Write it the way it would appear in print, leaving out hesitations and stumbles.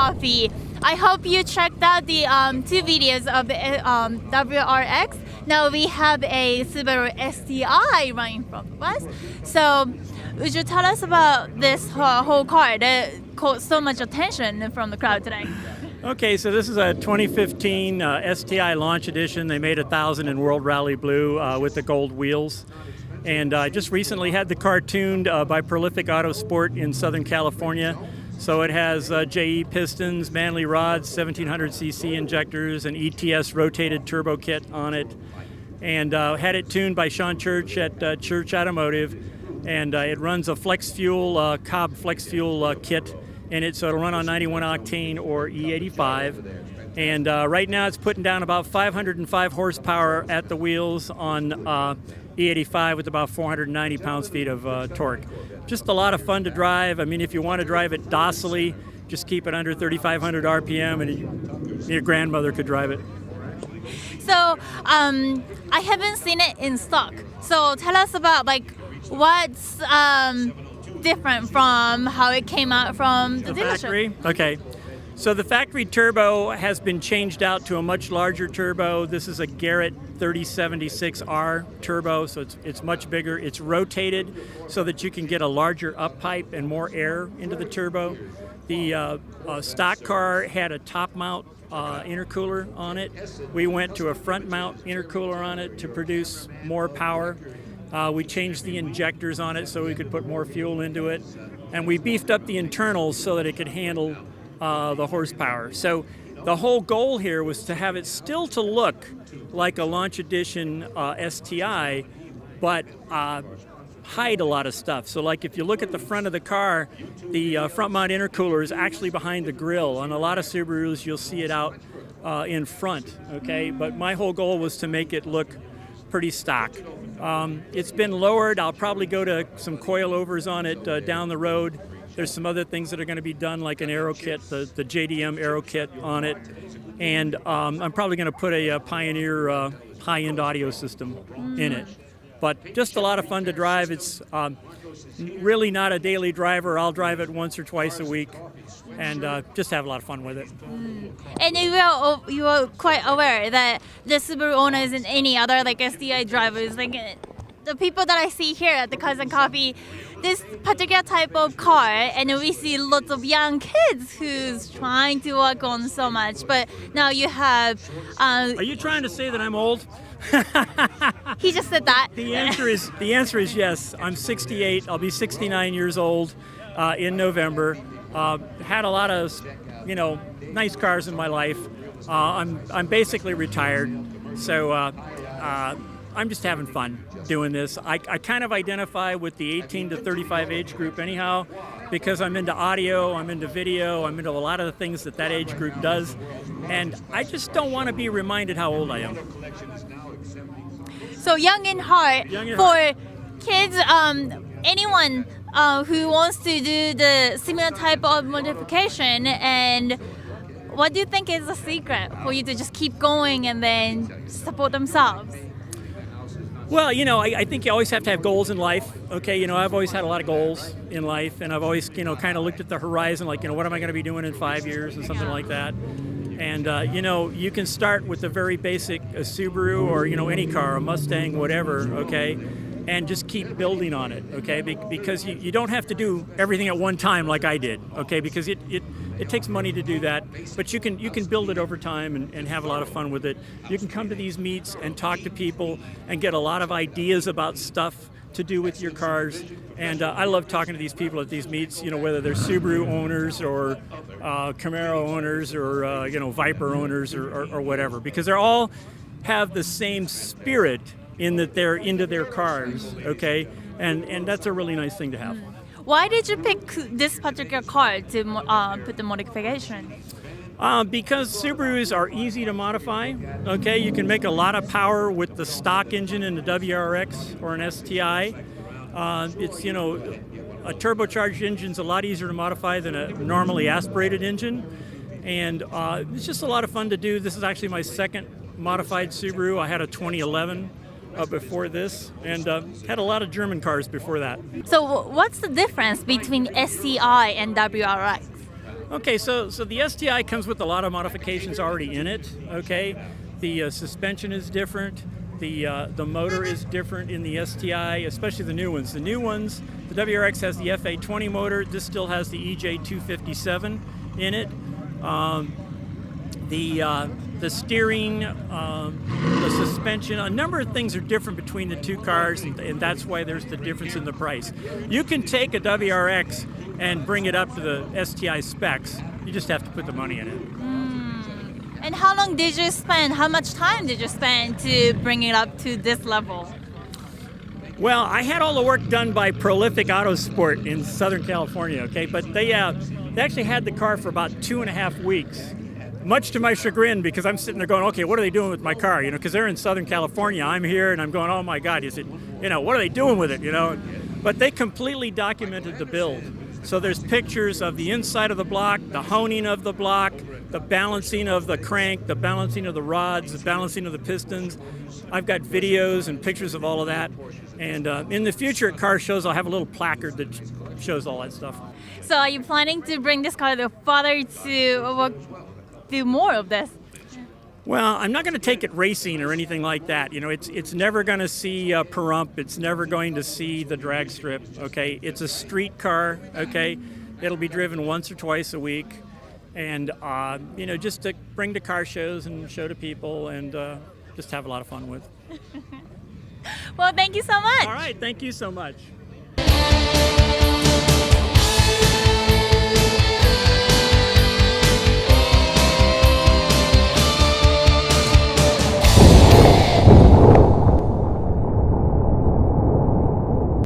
Coffee. I hope you checked out the two videos of the WRX. Now we have a Subaru STI right in front of us. So would you tell us about this whole car that caught so much attention from the crowd today? Okay, so this is a 2015 STI Launch Edition. They made 1,000 in World Rally Blue with the gold wheels. And I just recently had the car tuned by Prolific Autosport in Southern California. So it has JE pistons, Manley rods, 1700cc injectors, an ETS rotated turbo kit on it. And had it tuned by Sean Church at Church Automotive. And it runs a flex fuel, Cobb flex fuel kit in it, so it'll run on 91 octane or E85. And right now it's putting down about 505 horsepower at the wheels on E85 with about 490 pounds-feet of torque. Just a lot of fun to drive. I mean, if you want to drive it docilely, just keep it under 3,500 RPM and your grandmother could drive it. So I haven't seen it in stock. So tell us about what's different from how it came out from the dealership. Factory? Okay. So the factory turbo has been changed out to a much larger turbo. This is a Garrett 3076R turbo, so it's much bigger. It's rotated so that you can get a larger up pipe and more air into the turbo. The stock car had a top mount intercooler on it. We went to a front mount intercooler on it to produce more power. We changed the injectors on it so we could put more fuel into it. And we beefed up the internals so that it could handle the horsepower. So the whole goal here was to have it still to look like a Launch Edition STI, but hide a lot of stuff. So like if you look at the front of the car, the front mount intercooler is actually behind the grille. On a lot of Subarus, you'll see it out in front, okay? But my whole goal was to make it look pretty stock. It's been lowered. I'll probably go to some coilovers on it down the road. There's some other things that are going to be done, like an aero kit, the JDM aero kit on it. And I'm probably going to put a Pioneer high-end audio system in it. But just a lot of fun to drive. It's really not a daily driver. I'll drive it once or twice a week and just have a lot of fun with it. And you are quite aware that the Subaru owners and any other STI drivers, the people that I see here at the Cars and Coffee, this particular type of car, and we see lots of young kids who's trying to work on so much. But now you have. Are you trying to say that I'm old? He just said that. The answer is yes. I'm 68. I'll be 69 years old in November. Had a lot of, nice cars in my life. I'm basically retired, so I'm just having fun doing this. I kind of identify with the 18 to 35 age group anyhow, because I'm into audio, I'm into video, I'm into a lot of the things that age group does, and I just don't want to be reminded how old I am. So young in heart. For kids, anyone who wants to do the similar type of modification, and what do you think is the secret for you to just keep going and then support themselves? Well, I think you always have to have goals in life. Okay, I've always had a lot of goals in life, and I've always, kind of looked at the horizon, what am I going to be doing in 5 years and something like that. And, you can start with a very basic Subaru or, any car, a Mustang, whatever, okay, and just keep building on it, okay, because you don't have to do everything at one time like I did, okay, because it takes money to do that, but you can build it over time and have a lot of fun with it. You can come to these meets and talk to people and get a lot of ideas about stuff to do with your cars, and I love talking to these people at these meets, whether they're Subaru owners or Camaro owners or Viper owners or whatever, because they're all have the same spirit in that they're into their cars, okay, and that's a really nice thing to have. Why did you pick this particular car to put the modification? Because Subarus are easy to modify. Okay, you can make a lot of power with the stock engine in the WRX or an STI. It's a turbocharged engine's a lot easier to modify than a normally aspirated engine, and it's just a lot of fun to do. This is actually my second modified Subaru. I had a 2011 before this, and had a lot of German cars before that. So what's the difference between SCI and WRX? Okay, so the STI comes with a lot of modifications already in it. Okay, the suspension is different. The motor is different in the STI, especially the new ones. The new ones, the WRX has the FA20 motor. This still has the EJ257 in it. The steering, the suspension, a number of things are different between the two cars, and that's why there's the difference in the price. You can take a WRX and bring it up to the STI specs. You just have to put the money in it. And how long did you spend? How much time did you spend to bring it up to this level? Well, I had all the work done by Prolific Autosport in Southern California, okay? But they actually had the car for about 2.5 weeks, much to my chagrin, because I'm sitting there going, okay, what are they doing with my car? You know, because they're in Southern California, I'm here, and I'm going, oh my God, what are they doing with it? You know, but they completely documented the build. So there's pictures of the inside of the block, the honing of the block, the balancing of the crank, the balancing of the rods, the balancing of the pistons. I've got videos and pictures of all of that. And in the future at car shows, I'll have a little placard that shows all that stuff. So are you planning to bring this car to father to do more of this? Well, I'm not going to take it racing or anything like that. You know, it's never going to see Pahrump. It's never going to see the drag strip. Okay, it's a street car. Okay, it'll be driven once or twice a week, and just to bring to car shows and show to people, and just have a lot of fun with. Well, thank you so much. All right, thank you so much.